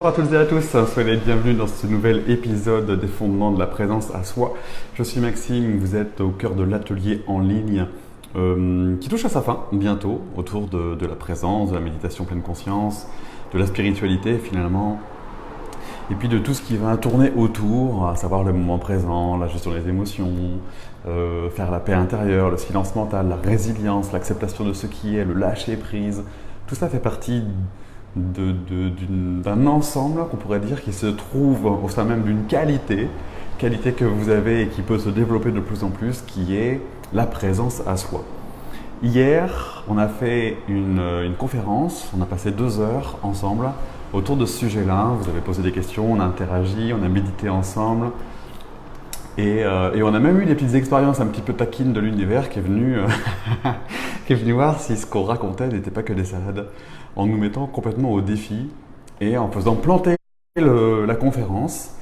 Bonjour à toutes et à tous, soyez les bienvenus dans ce nouvel épisode des fondements de la présence à soi. Je suis Maxime, vous êtes au cœur de l'atelier en ligne qui touche à sa fin bientôt, autour de la présence, de la méditation pleine conscience, de la spiritualité finalement, et puis de tout ce qui va tourner autour, à savoir le moment présent, la gestion des émotions, faire la paix intérieure, le silence mental, la résilience, l'acceptation de ce qui est, le lâcher prise. Tout ça fait partie d'un ensemble qu'on pourrait dire qui se trouve au sein même d'une qualité que vous avez et qui peut se développer de plus en plus, qui est la présence à soi. Hier, on a fait une conférence, on a passé 2 heures ensemble autour de ce sujet-là. Vous avez posé des questions, on a interagi, on a médité ensemble. Et on a même eu des petites expériences un petit peu taquines de l'univers qui est venu voir si ce qu'on racontait n'était pas que des salades, en nous mettant complètement au défi et en faisant planter la conférence.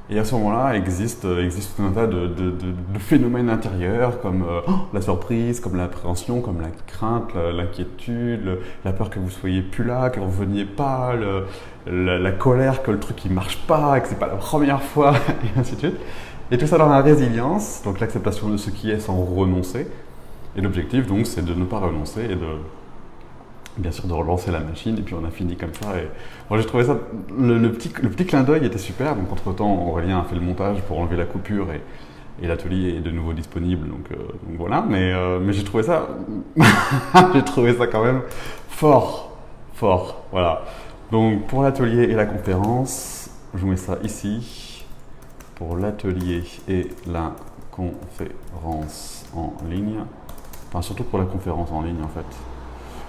Et à ce moment-là, existe tout un tas de phénomènes intérieurs comme la surprise, comme l'appréhension, comme la crainte, l'inquiétude, la peur que vous soyez plus là, que vous ne veniez pas, la colère que le truc ne marche pas, que ce n'est pas la première fois, et ainsi de suite. Et tout ça dans la résilience, donc l'acceptation de ce qui est sans renoncer. Et l'objectif donc c'est de ne pas renoncer et bien sûr de relancer la machine, et puis on a fini comme ça. Et moi j'ai trouvé ça, le petit clin d'œil était super. Donc entre temps Aurélien a fait le montage pour enlever la coupure et l'atelier est de nouveau disponible, donc voilà. Mais j'ai trouvé ça j'ai trouvé ça quand même fort, voilà. Donc pour l'atelier et la conférence, je vous mets ça ici. Pour l'atelier et la conférence en ligne, enfin surtout pour la conférence en ligne en fait,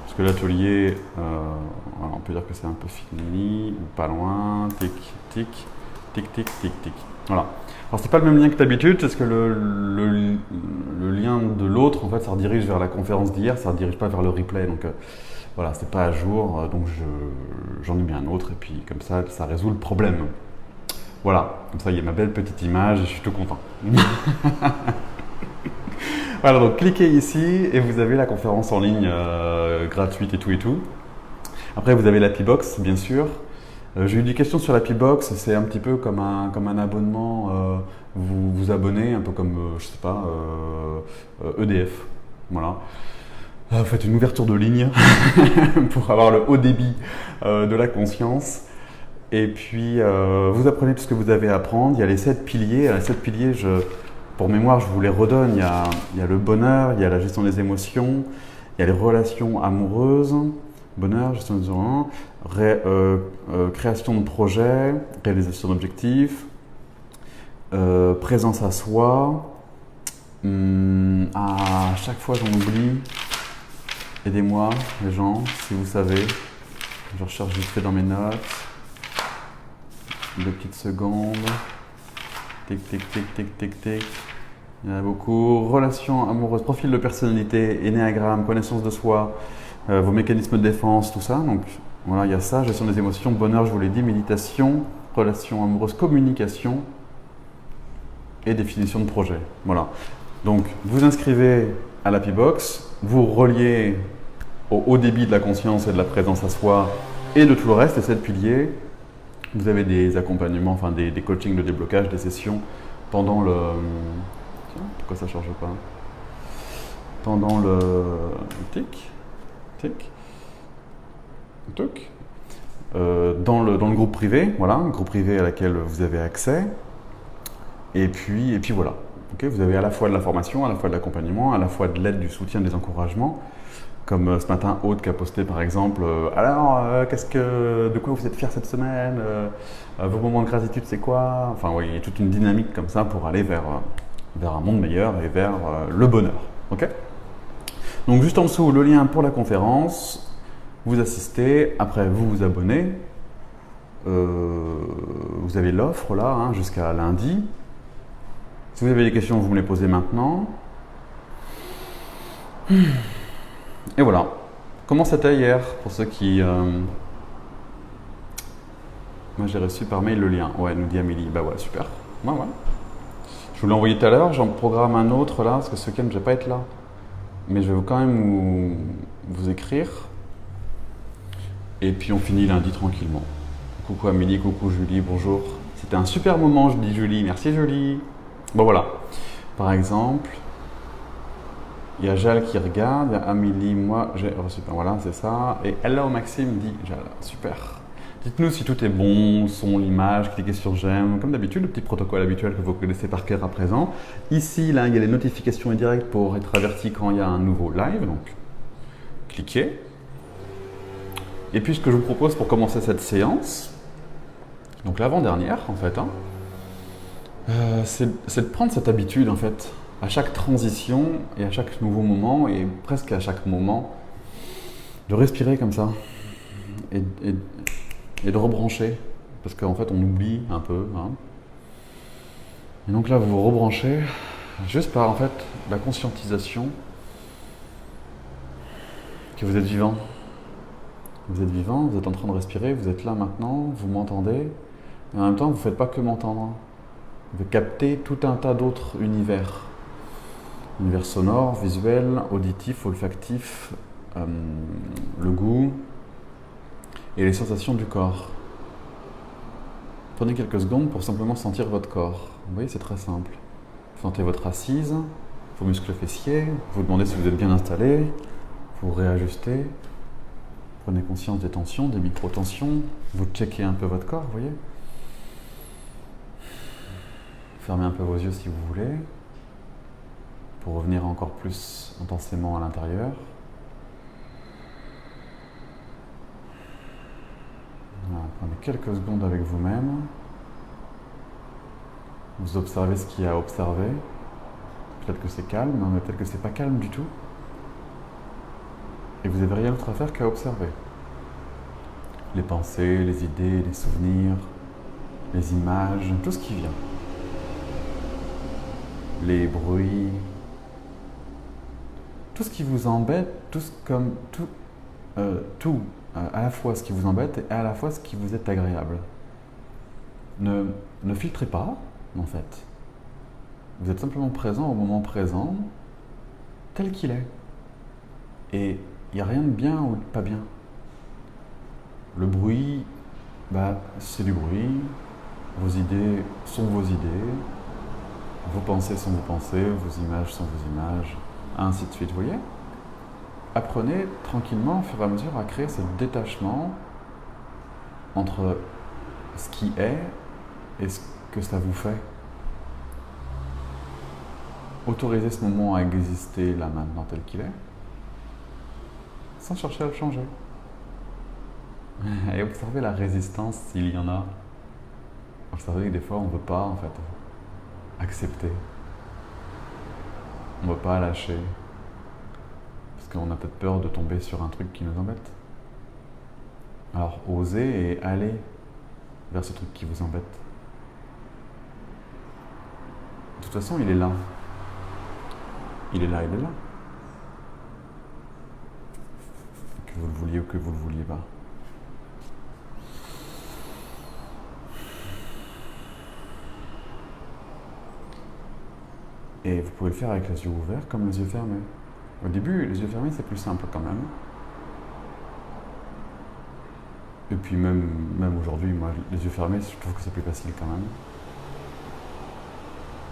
parce que l'atelier, on peut dire que c'est un peu fini, ou pas loin, tic, tic, tic, tic, tic, tic, voilà. Alors c'est pas le même lien que d'habitude, parce que le lien de l'autre, en fait, ça redirige vers la conférence d'hier, ça redirige pas vers le replay, donc voilà, c'est pas à jour, donc j'en ai mis un autre, et puis comme ça résout le problème. Voilà, comme ça il y a ma belle petite image et je suis tout content. Voilà, donc cliquez ici et vous avez la conférence en ligne gratuite et tout. Après vous avez l'Happy Box bien sûr. J'ai eu des questions sur l'Happy Box, c'est un petit peu comme un abonnement, vous vous abonnez un peu comme, je sais pas, EDF. Voilà. Vous faites une ouverture de ligne pour avoir le haut débit de la conscience. Et puis, vous apprenez tout ce que vous avez à apprendre. Il y a les 7 piliers. Les 7 piliers, pour mémoire, je vous les redonne. Il y a le bonheur, il y a la gestion des émotions, il y a les relations amoureuses, bonheur, gestion des émotions, création de projets, réalisation d'objectifs, présence à soi. À chaque fois, j'en oublie. Aidez-moi, les gens, si vous savez. Je recherche vite fait dans mes notes. 2 petites secondes. Tic, tic, tic, tic, tic, tic. Il y en a beaucoup. Relations amoureuses, profil de personnalité, énéagramme, connaissance de soi, vos mécanismes de défense, tout ça. Donc voilà, il y a ça, gestion des émotions, bonheur, je vous l'ai dit, méditation, relations amoureuses, communication et définition de projet. Voilà. Donc vous inscrivez à l'Happy Box, vous reliez au haut débit de la conscience et de la présence à soi et de tout le reste, les 7 piliers. Vous avez des accompagnements, enfin des coachings de déblocage, des sessions pendant le... Tiens, pourquoi ça ne charge pas? Pendant le... Tic, tic, toc. Dans le groupe privé, voilà, un groupe privé à laquelle vous avez accès. Et puis voilà. Okay, vous avez à la fois de la formation, à la fois de l'accompagnement, à la fois de l'aide, du soutien, des encouragements. Comme ce matin, Aude qui a posté par exemple alors, de quoi vous êtes fiers cette semaine, vos moments de gratitude c'est quoi? Enfin oui, il y a toute une dynamique comme ça pour aller vers un monde meilleur et vers le bonheur. Okay, donc juste en dessous, le lien pour la conférence, vous assistez, après vous vous abonnez, vous avez l'offre là hein, jusqu'à lundi. Si vous avez des questions, vous me les posez maintenant. Et voilà. Comment c'était hier pour ceux qui... Moi j'ai reçu par mail le lien. Ouais, nous dit Amélie. Bah ouais, super. Ouais. Je vous l'ai envoyé tout à l'heure, j'en programme un autre là, parce que ce week-end je vais pas être là. Mais je vais quand même vous écrire. Et puis on finit lundi tranquillement. Coucou Amélie, coucou Julie, bonjour. C'était un super moment, je dis Julie. Merci Julie. Bon voilà. Par exemple, il y a Jal qui regarde, il y a Amélie, moi j'ai reçu. Voilà, c'est ça. Et hello Maxime dit Jal. Super. Dites-nous si tout est bon, son, l'image, cliquez sur j'aime. Comme d'habitude, le petit protocole habituel que vous connaissez par cœur à présent. Ici, là, il y a les notifications indirectes pour être averti quand il y a un nouveau live. Donc, cliquez. Et puis, ce que je vous propose pour commencer cette séance, donc l'avant-dernière en fait, c'est de prendre cette habitude en fait, à chaque transition et à chaque nouveau moment et presque à chaque moment, de respirer comme ça et de rebrancher, parce qu'en fait on oublie un peu. Et donc là vous vous rebranchez juste par en fait la conscientisation que vous êtes vivant. Vous êtes vivant, vous êtes en train de respirer, vous êtes là maintenant, vous m'entendez, et en même temps vous ne faites pas que m'entendre. Vous captez tout un tas d'autres univers. Univers sonore, visuel, auditif, olfactif, le goût et les sensations du corps. Prenez quelques secondes pour simplement sentir votre corps. Vous voyez, c'est très simple. Sentez votre assise, vos muscles fessiers, vous demandez si vous êtes bien installé, vous réajustez. Prenez conscience des tensions, des micro-tensions, vous checkez un peu votre corps, vous voyez. Fermez un peu vos yeux si vous voulez, pour revenir encore plus intensément à l'intérieur. Voilà, prenez quelques secondes avec vous-même. Vous observez ce qu'il y a à observer. Peut-être que c'est calme, mais peut-être que c'est pas calme du tout. Et vous n'avez rien d'autre à faire qu'à observer. Les pensées, les idées, les souvenirs, les images, tout ce qui vient. Les bruits, tout ce qui vous embête, à la fois ce qui vous embête et à la fois ce qui vous est agréable. Ne filtrez pas, en fait. Vous êtes simplement présent au moment présent, tel qu'il est. Et il n'y a rien de bien ou de pas bien. Le bruit, c'est du bruit. Vos idées sont vos idées. Vos pensées sont vos pensées. Vos images sont vos images. Ainsi de suite, vous voyez ? Apprenez tranquillement, au fur et à mesure, à créer ce détachement entre ce qui est et ce que ça vous fait. Autorisez ce moment à exister là maintenant tel qu'il est, sans chercher à le changer. Et observez la résistance s'il y en a. Observez que des fois on ne veut pas en fait accepter. On ne veut pas lâcher. Parce qu'on a peut-être peur de tomber sur un truc qui nous embête. Alors osez et allez vers ce truc qui vous embête. De toute façon, il est là. Il est là. Que vous le vouliez ou que vous le vouliez pas. Et vous pouvez le faire avec les yeux ouverts comme les yeux fermés. Au début, les yeux fermés, c'est plus simple quand même. Et puis même aujourd'hui, moi, les yeux fermés, je trouve que c'est plus facile quand même.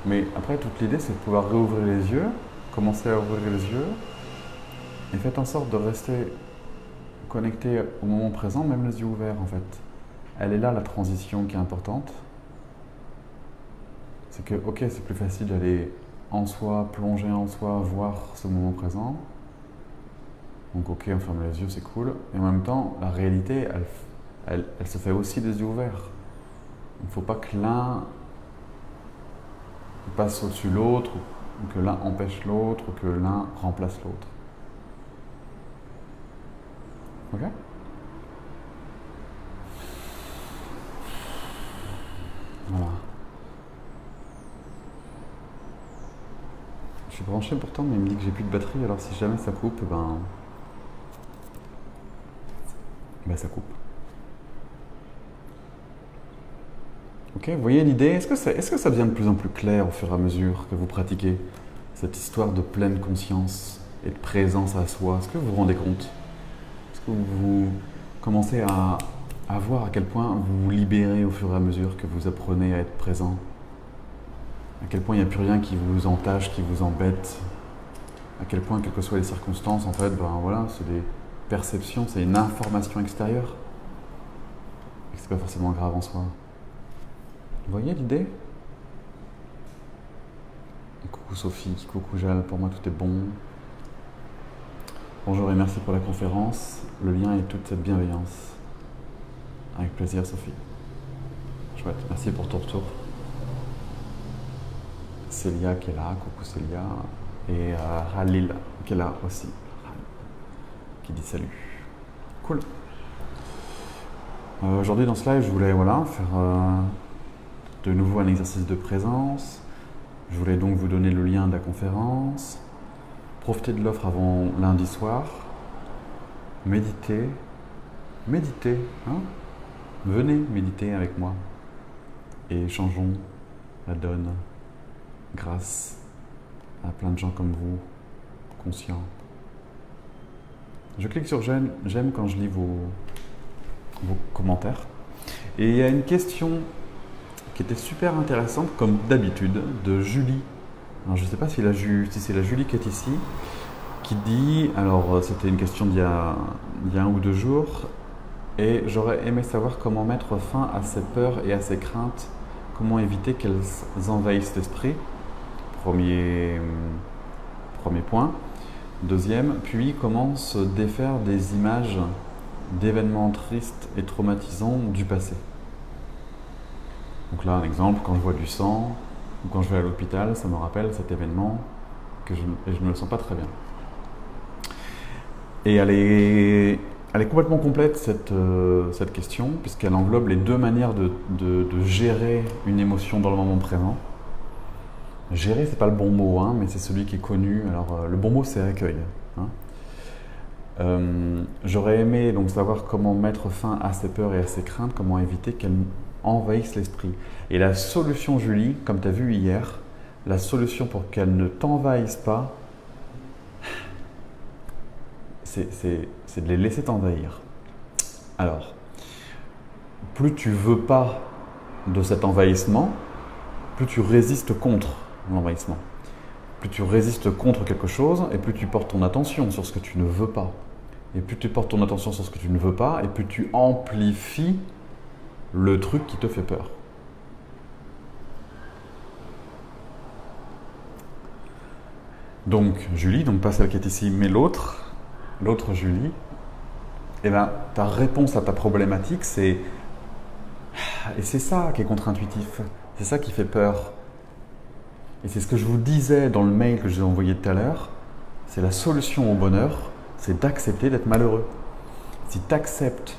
Mais après, toute l'idée, c'est de pouvoir réouvrir les yeux, commencer à ouvrir les yeux, et faites en sorte de rester connecté au moment présent, même les yeux ouverts en fait. Elle est là la transition qui est importante. C'est que, ok, c'est plus facile d'aller en soi, plonger en soi, voir ce moment présent. Donc ok, on ferme les yeux, c'est cool. Et en même temps, la réalité, elle se fait aussi des yeux ouverts. Il ne faut pas que l'un passe au-dessus de l'autre, ou que l'un empêche l'autre, ou que l'un remplace l'autre. Ok ? Voilà. Je suis branché pourtant, mais il me dit que j'ai plus de batterie, alors si jamais ça coupe, ça coupe. Ok, vous voyez l'idée ? Est-ce que ça devient de plus en plus clair au fur et à mesure que vous pratiquez cette histoire de pleine conscience et de présence à soi ? Est-ce que vous vous rendez compte ? Est-ce que vous commencez à à voir à quel point vous vous libérez au fur et à mesure que vous apprenez à être présent. À quel point il n'y a plus rien qui vous entache, qui vous embête. À quel point, quelles que soient les circonstances, en fait, ben voilà, c'est des perceptions, c'est une information extérieure. Et que c'est pas forcément grave en soi. Vous voyez l'idée? Coucou Sophie, coucou Jal, pour moi tout est bon. Bonjour et merci pour la conférence. Le lien est toute cette bienveillance. Avec plaisir Sophie. Chouette, merci pour ton retour. Célia qui est là, coucou Célia. Et Halil qui est là aussi. Qui dit salut. Cool. Aujourd'hui dans ce live, je voulais faire de nouveau un exercice de présence. Je voulais donc vous donner le lien de la conférence. Profitez de l'offre avant lundi soir. Méditez. Méditez. Hein? Venez méditer avec moi. Et changeons la donne grâce à plein de gens comme vous, conscients. Je clique sur j'aime quand je lis vos commentaires. Et il y a une question qui était super intéressante, comme d'habitude, de Julie. Alors, je ne sais pas si c'est la Julie qui est ici, qui dit, alors c'était une question d'il y a 1 ou 2 jours, et j'aurais aimé savoir comment mettre fin à ces peurs et à ces craintes, comment éviter qu'elles envahissent l'esprit. Premier point. Deuxième, puis comment se défaire des images d'événements tristes et traumatisants du passé. Donc là, un exemple, quand je vois du sang ou quand je vais à l'hôpital, ça me rappelle cet événement et je ne me le sens pas très bien. Et elle est complètement complète cette question, puisqu'elle englobe les 2 manières de gérer une émotion dans le moment présent. Gérer, c'est pas le bon mot, hein, mais c'est celui qui est connu. Alors, le bon mot, c'est accueil. Hein. J'aurais aimé donc savoir comment mettre fin à ces peurs et à ces craintes, comment éviter qu'elles envahissent l'esprit. Et la solution, Julie, comme tu as vu hier, la solution pour qu'elles ne t'envahissent pas, c'est de les laisser t'envahir. Alors, plus tu veux pas de cet envahissement, plus tu résistes contre l'envahissement. Plus tu résistes contre quelque chose, et plus tu portes ton attention sur ce que tu ne veux pas. Et plus tu portes ton attention sur ce que tu ne veux pas, et plus tu amplifies le truc qui te fait peur. Donc Julie, donc pas celle qui est ici, mais l'autre Julie, ta réponse à ta problématique, et c'est ça qui est contre-intuitif, c'est ça qui fait peur. Et c'est ce que je vous disais dans le mail que je vous ai envoyé tout à l'heure, c'est la solution au bonheur, c'est d'accepter d'être malheureux. Si tu acceptes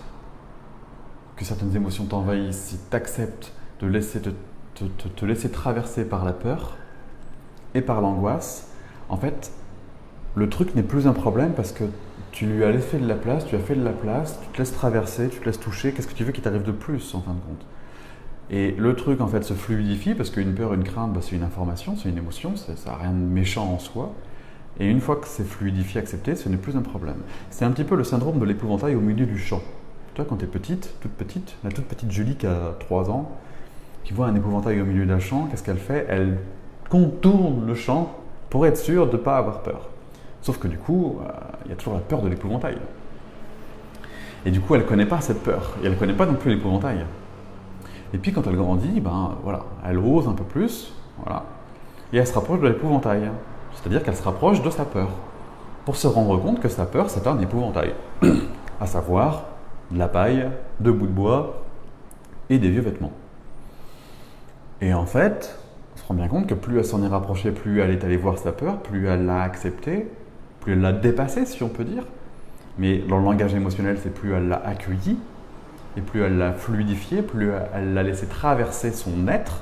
que certaines émotions t'envahissent, si tu acceptes de te laisser traverser par la peur et par l'angoisse, en fait, le truc n'est plus un problème parce que tu lui as laissé de la place, tu as fait de la place, tu te laisses traverser, tu te laisses toucher, qu'est-ce que tu veux qu'il t'arrive de plus en fin de compte? Et le truc en fait se fluidifie parce qu'une peur, une crainte, c'est une information, c'est une émotion, ça n'a rien de méchant en soi. Et une fois que c'est fluidifié, accepté, ce n'est plus un problème. C'est un petit peu le syndrome de l'épouvantail au milieu du champ. Toi, quand tu es toute petite, la toute petite Julie qui a 3 ans, qui voit un épouvantail au milieu d'un champ, qu'est-ce qu'elle fait? Elle contourne le champ pour être sûre de ne pas avoir peur. Sauf que du coup, il y a toujours la peur de l'épouvantail. Et du coup, elle ne connaît pas cette peur. Et elle ne connaît pas non plus l'épouvantail. Et puis quand elle grandit, elle ose un peu plus, voilà, et elle se rapproche de l'épouvantail. C'est-à-dire qu'elle se rapproche de sa peur, pour se rendre compte que sa peur, c'est un épouvantail. À savoir, de la paille, 2 bouts de bois et des vieux vêtements. Et en fait, on se rend bien compte que plus elle s'en est rapprochée, plus elle est allée voir sa peur, plus elle l'a acceptée, plus elle l'a dépassée, si on peut dire. Mais dans le langage émotionnel, c'est plus elle l'a accueillie, et plus elle l'a fluidifié, plus elle l'a laissé traverser son être,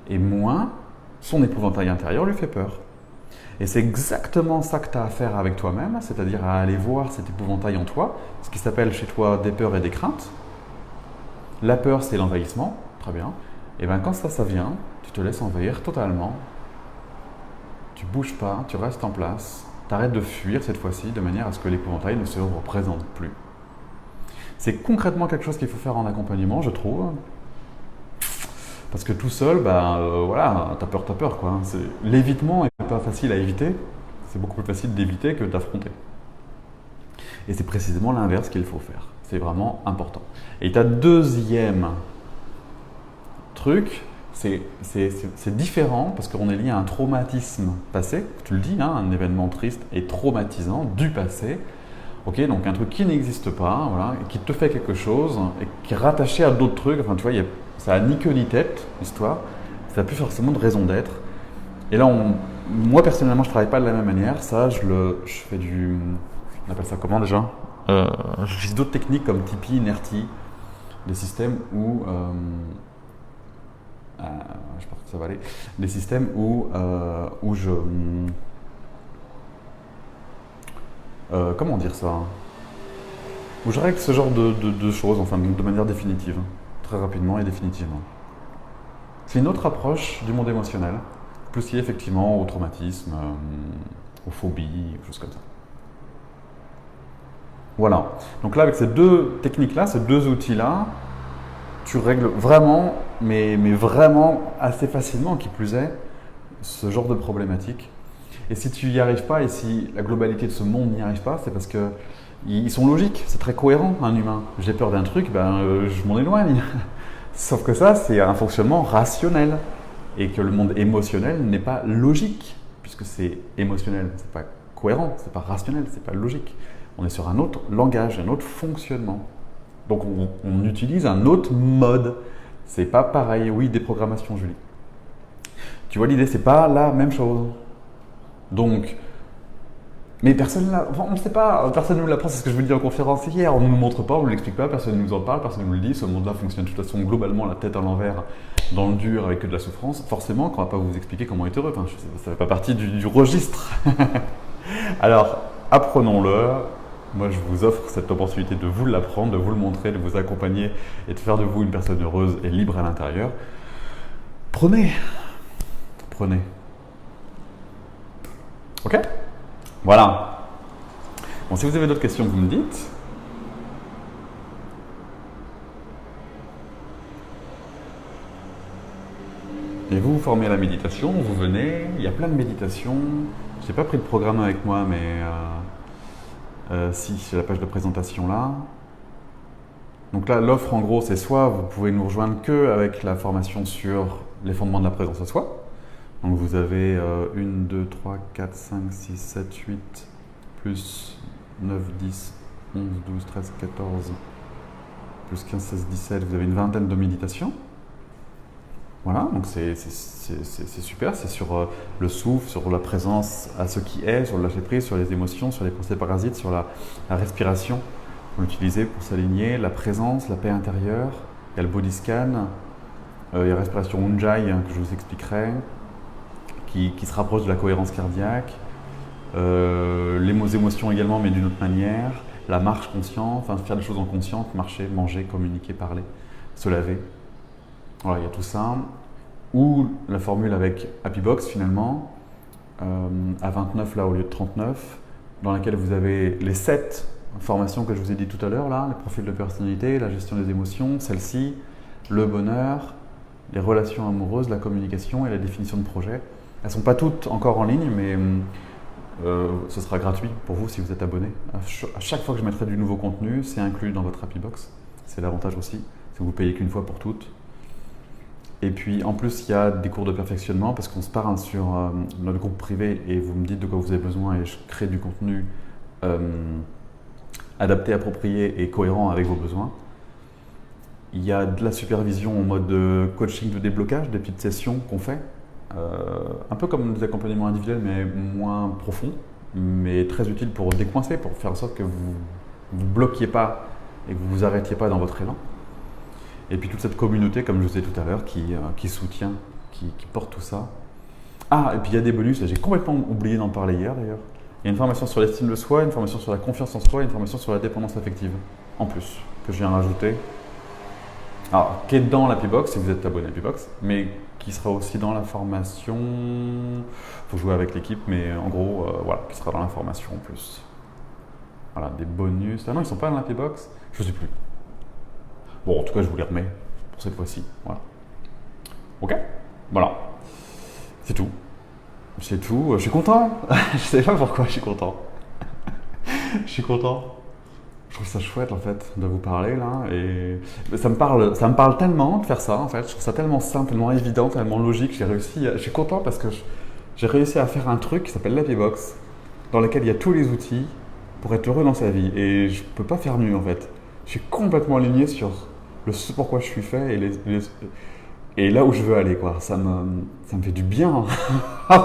et moins son épouvantail intérieur lui fait peur. Et c'est exactement ça que tu as à faire avec toi-même, c'est-à-dire à aller voir cet épouvantail en toi, ce qui s'appelle chez toi des peurs et des craintes. La peur, c'est l'envahissement, très bien. Et bien quand ça vient, tu te laisses envahir totalement. Tu bouges pas, tu restes en place, tu arrêtes de fuir cette fois-ci de manière à ce que l'épouvantail ne se représente plus. C'est concrètement quelque chose qu'il faut faire en accompagnement, je trouve. Parce que tout seul, voilà, t'as peur quoi. L'évitement n'est pas facile à éviter. C'est beaucoup plus facile d'éviter que d'affronter. Et c'est précisément l'inverse qu'il faut faire. C'est vraiment important. Et ta deuxième truc, c'est différent parce qu'on est lié à un traumatisme passé. Tu le dis, hein, un événement triste et traumatisant du passé. Ok, donc un truc qui n'existe pas, voilà, et qui te fait quelque chose, et qui est rattaché à d'autres trucs. Enfin, tu vois, ça a ni queue ni tête, l'histoire. Ça n'a plus forcément de raison d'être. Et là, moi personnellement, je ne travaille pas de la même manière. Ça, je fais on appelle ça comment déjà J'utilise d'autres techniques comme Tipeee, Nerti, des systèmes où je pense que ça va aller. Des systèmes où je comment dire ça, où je règle ce genre de choses, enfin de manière définitive, très rapidement et définitivement. C'est une autre approche du monde émotionnel, plus liée effectivement au traumatisme, aux phobies, aux choses comme ça. Voilà. Donc là, avec ces deux techniques-là, ces deux outils-là, tu règles vraiment, mais vraiment assez facilement, qui plus est, ce genre de problématique. Et si tu n'y arrives pas, et si la globalité de ce monde n'y arrive pas, c'est parce qu'ils sont logiques, c'est très cohérent, un humain. J'ai peur d'un truc, je m'en éloigne. Sauf que ça, c'est un fonctionnement rationnel. Et que le monde émotionnel n'est pas logique, puisque c'est émotionnel, c'est pas cohérent, c'est pas rationnel, c'est pas logique. On est sur un autre langage, un autre fonctionnement. Donc on utilise un autre mode. C'est pas pareil. Oui, déprogrammation, Julie. Tu vois l'idée, c'est pas la même chose. Donc, mais personne on ne sait pas, personne ne nous l'apprend, c'est ce que je vous dis en conférence hier. On ne nous montre pas, on ne l'explique pas, personne ne nous en parle, personne ne nous le dit. Ce monde-là fonctionne de toute façon globalement la tête à l'envers, dans le dur, avec que de la souffrance. Forcément, qu'on ne va pas vous expliquer comment être heureux. Enfin, ça ne fait pas partie du registre. Alors, apprenons-le. Moi, je vous offre cette opportunité de vous l'apprendre, de vous le montrer, de vous accompagner et de faire de vous une personne heureuse et libre à l'intérieur. Prenez. Ok ? Voilà. Bon, si vous avez d'autres questions, vous me dites. Et vous formez à la méditation, vous venez, il y a plein de méditations. Je n'ai pas pris de programme avec moi, mais si, j'ai la page de présentation là. Donc là, l'offre en gros, c'est soit vous pouvez nous rejoindre que avec la formation sur les fondements de la présence à soi. Donc vous avez 1, 2, 3, 4, 5, 6, 7, 8, plus 9, 10, 11, 12, 13, 14, plus 15, 16, 17, vous avez une vingtaine de méditations. Voilà, donc c'est super, c'est sur le souffle, sur la présence à ce qui est, sur le lâcher prise, sur les émotions, sur les pensées parasites, sur la respiration. Pour l'utiliser pour s'aligner, la présence, la paix intérieure, il y a le body scan, il y a la respiration Ujjayi que je vous expliquerai, qui se rapproche de la cohérence cardiaque, les émotions également, mais d'une autre manière, la marche consciente, enfin faire des choses en conscience, marcher, manger, communiquer, parler, se laver. Voilà, il y a tout ça. Ou la formule avec Happy Box finalement, à 29 là au lieu de 39, dans laquelle vous avez les 7 formations que je vous ai dit tout à l'heure, là, les profils de personnalité, la gestion des émotions, celle-ci, le bonheur, les relations amoureuses, la communication et la définition de projet. Elles ne sont pas toutes encore en ligne, mais ce sera gratuit pour vous si vous êtes abonné. À chaque fois que je mettrai du nouveau contenu, c'est inclus dans votre Happy Box. C'est l'avantage aussi, c'est que vous payez qu'une fois pour toutes. Et puis en plus, il y a des cours de perfectionnement parce qu'on se parle sur notre groupe privé et vous me dites de quoi vous avez besoin et je crée du contenu adapté, approprié et cohérent avec vos besoins. Il y a de la supervision en mode coaching de déblocage, des petites sessions qu'on fait. Un peu comme des accompagnements individuels mais moins profonds, mais très utiles pour décoincer, pour faire en sorte que vous ne vous bloquiez pas et que vous ne vous arrêtiez pas dans votre élan. Et puis toute cette communauté, comme je vous disais tout à l'heure, qui soutient, qui porte tout ça. Ah, et puis il y a des bonus, j'ai complètement oublié d'en parler hier d'ailleurs. Il y a une formation sur l'estime de soi, une formation sur la confiance en soi et une formation sur la dépendance affective, en plus, que je viens rajouter. Alors, qui est dans l'Happy Box, si vous êtes abonné à Happy Box, mais qui sera aussi dans la formation. Il faut jouer avec l'équipe, mais en gros, voilà, qui sera dans la formation en plus. Voilà, des bonus. Ah non, ils ne sont pas dans l'Happy Box, je ne sais plus. Bon, en tout cas, je vous les remets pour cette fois-ci. Voilà. Ok. Voilà. C'est tout. C'est tout. Je suis content. Je sais pas pourquoi je suis content. Je suis content. Je trouve ça chouette en fait de vous parler là et ça me parle tellement de faire ça en fait. Je trouve ça tellement simple, tellement évident, tellement logique. Je suis content parce que j'ai réussi à faire un truc qui s'appelle l'Happy Box, dans lequel il y a tous les outils pour être heureux dans sa vie et je peux pas faire mieux en fait. Je suis complètement aligné sur ce pourquoi je suis fait et là où je veux aller quoi. Ça me fait du bien.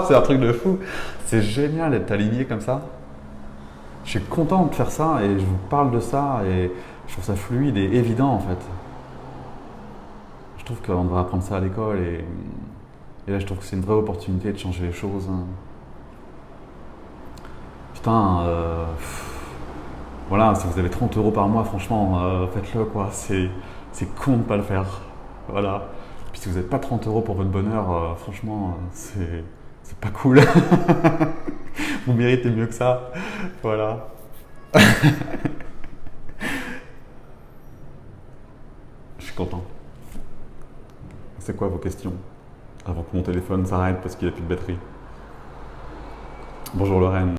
C'est un truc de fou. C'est génial d'être aligné comme ça. Je suis content de faire ça et je vous parle de ça et je trouve ça fluide et évident en fait. Je trouve qu'on devrait apprendre ça à l'école et là je trouve que c'est une vraie opportunité de changer les choses. Putain, voilà, si vous avez 30 euros par mois, franchement, faites-le quoi. C'est con de pas le faire. Voilà. Puis si vous n'avez pas 30 euros pour votre bonheur, franchement, c'est pas cool. Vous méritez mieux que ça. Voilà. Je suis content. C'est quoi vos questions? Avant que mon téléphone s'arrête parce qu'il n'y a plus de batterie. Bonjour Lorraine.